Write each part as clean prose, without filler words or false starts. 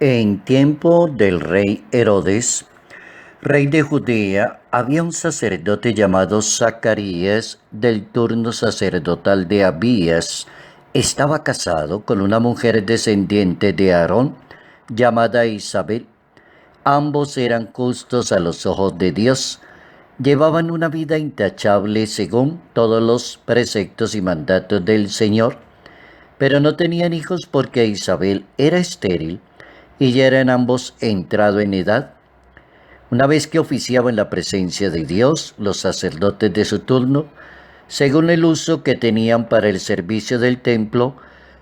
En tiempo del rey Herodes, rey de Judea, había un sacerdote llamado Zacarías del turno sacerdotal de Abías. Estaba casado con una mujer descendiente de Aarón llamada Isabel. Ambos eran justos a los ojos de Dios. Llevaban una vida intachable según todos los preceptos y mandatos del Señor, pero no tenían hijos porque Isabel era estéril y ya eran ambos entrado en edad. Una vez que oficiaba en la presencia de Dios, los sacerdotes de su turno, según el uso que tenían para el servicio del templo,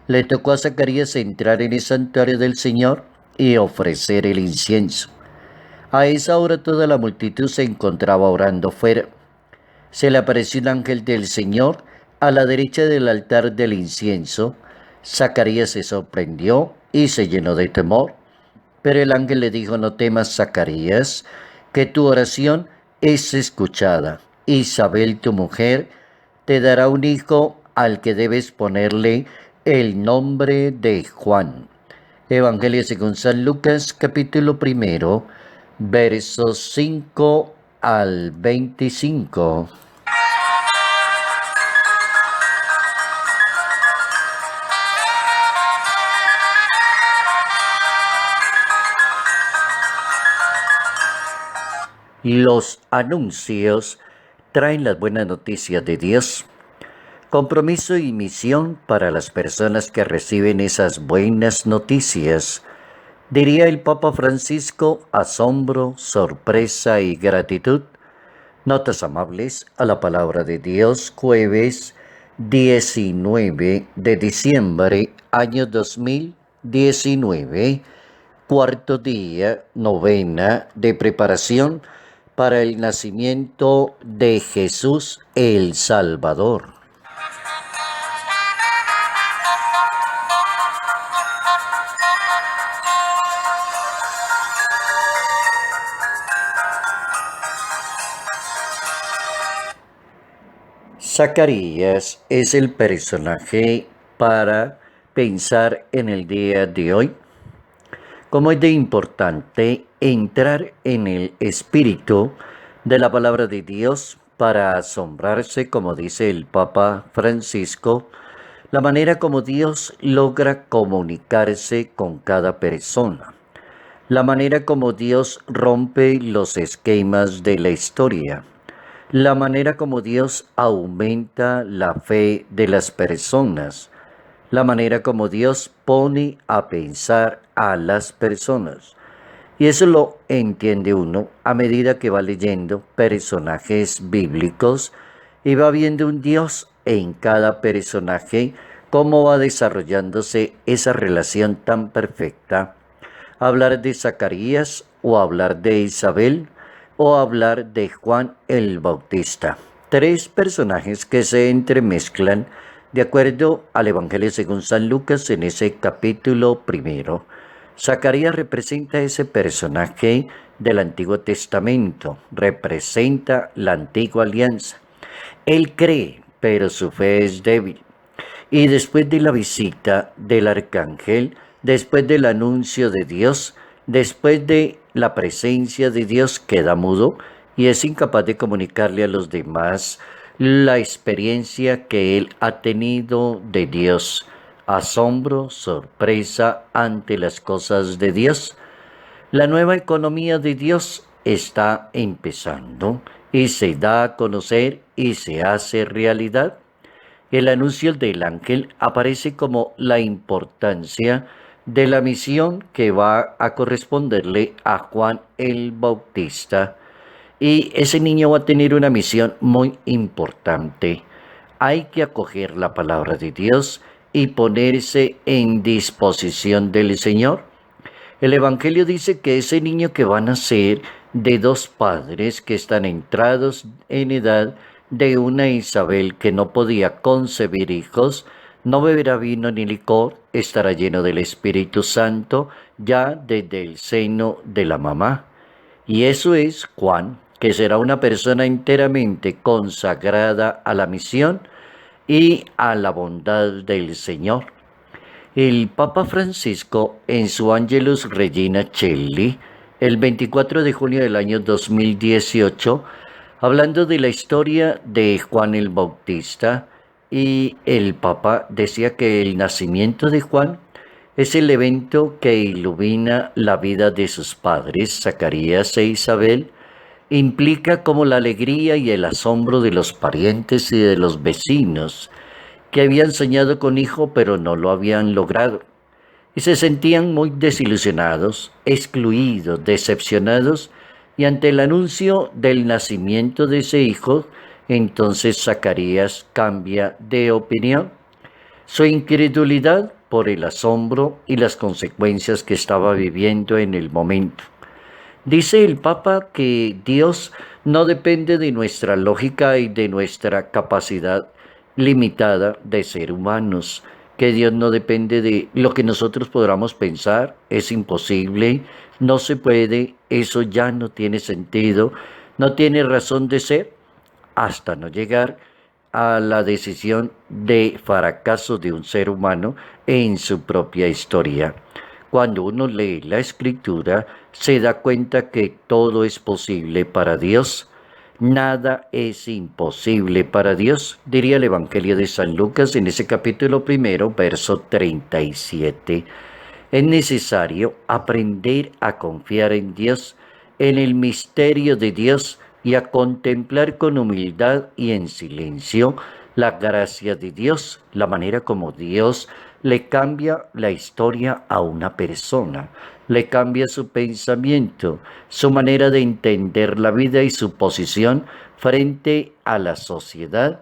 le tocó a Zacarías entrar en el santuario del Señor y ofrecer el incienso. A esa hora toda la multitud se encontraba orando fuera. Se le apareció un ángel del Señor a la derecha del altar del incienso. Zacarías se sorprendió y se llenó de temor. Pero el ángel le dijo: no temas, Zacarías, que tu oración es escuchada. Isabel, tu mujer, te dará un hijo al que debes ponerle el nombre de Juan. Evangelio según San Lucas, capítulo 1, versos 5 al 25. Los anuncios traen las buenas noticias de Dios. Compromiso y misión para las personas que reciben esas buenas noticias. Diría el Papa Francisco: asombro, sorpresa y gratitud. Notas amables a la palabra de Dios, jueves 19 de diciembre, año 2019, cuarto día, novena de preparación para el nacimiento de Jesús el Salvador. Zacarías es el personaje para pensar en el día de hoy. Cómo es de importante entrar en el espíritu de la palabra de Dios para asombrarse, como dice el Papa Francisco, la manera como Dios logra comunicarse con cada persona, la manera como Dios rompe los esquemas de la historia, la manera como Dios aumenta la fe de las personas, la manera como Dios pone a pensar a las personas. Y eso lo entiende uno a medida que va leyendo personajes bíblicos y va viendo un Dios en cada personaje, cómo va desarrollándose esa relación tan perfecta. Hablar de Zacarías o hablar de Isabel o hablar de Juan el Bautista. Tres personajes que se entremezclan de acuerdo al Evangelio según San Lucas en ese capítulo 1. Zacarías representa ese personaje del Antiguo Testamento, representa la antigua alianza. Él cree, pero su fe es débil. Y después de la visita del arcángel, después del anuncio de Dios, después de la presencia de Dios, queda mudo y es incapaz de comunicarle a los demás la experiencia que él ha tenido de Dios. Asombro, sorpresa ante las cosas de Dios. La nueva economía de Dios está empezando y se da a conocer y se hace realidad. El anuncio del ángel aparece como la importancia de la misión que va a corresponderle a Juan el Bautista. Y ese niño va a tener una misión muy importante. Hay que acoger la palabra de Dios y ponerse en disposición del Señor. El Evangelio dice que ese niño que va a nacer de dos padres que están entrados en edad, de una Isabel que no podía concebir hijos, no beberá vino ni licor, estará lleno del Espíritu Santo ya desde el seno de la mamá. Y eso es Juan, que será una persona enteramente consagrada a la misión y a la bondad del Señor. El Papa Francisco, en su Angelus Regina Caeli, el 24 de junio del año 2018, hablando de la historia de Juan el Bautista, y el Papa decía que el nacimiento de Juan es el evento que ilumina la vida de sus padres, Zacarías e Isabel, implica como la alegría y el asombro de los parientes y de los vecinos que habían soñado con hijo pero no lo habían logrado y se sentían muy desilusionados, excluidos, decepcionados, y ante el anuncio del nacimiento de ese hijo, entonces Zacarías cambia de opinión. Su incredulidad por el asombro y las consecuencias que estaba viviendo en el momento. Dice el Papa que Dios no depende de nuestra lógica y de nuestra capacidad limitada de ser humanos, que Dios no depende de lo que nosotros podamos pensar, es imposible, no se puede, eso ya no tiene sentido, no tiene razón de ser, hasta no llegar a la decisión de fracaso de un ser humano en su propia historia. Cuando uno lee la escritura, se da cuenta que todo es posible para Dios. Nada es imposible para Dios, diría el Evangelio de San Lucas en ese capítulo primero, verso 37. Es necesario aprender a confiar en Dios, en el misterio de Dios y a contemplar con humildad y en silencio la gracia de Dios, la manera como Dios le cambia la historia a una persona, le cambia su pensamiento, su manera de entender la vida y su posición frente a la sociedad.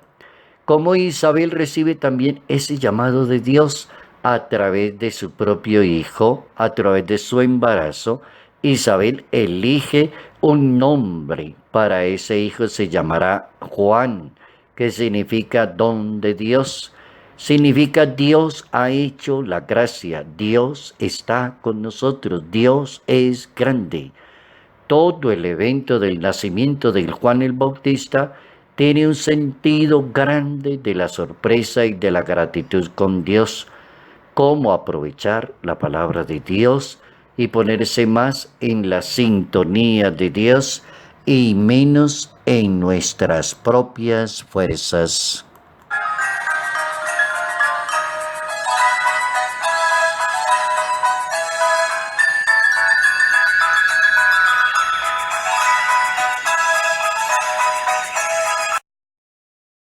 Como Isabel recibe también ese llamado de Dios a través de su propio hijo, a través de su embarazo, Isabel elige un nombre para ese hijo, se llamará Juan, que significa don de Dios. Significa Dios ha hecho la gracia, Dios está con nosotros, Dios es grande. Todo el evento del nacimiento de Juan el Bautista tiene un sentido grande de la sorpresa y de la gratitud con Dios. Cómo aprovechar la palabra de Dios y ponerse más en la sintonía de Dios y menos en nuestras propias fuerzas.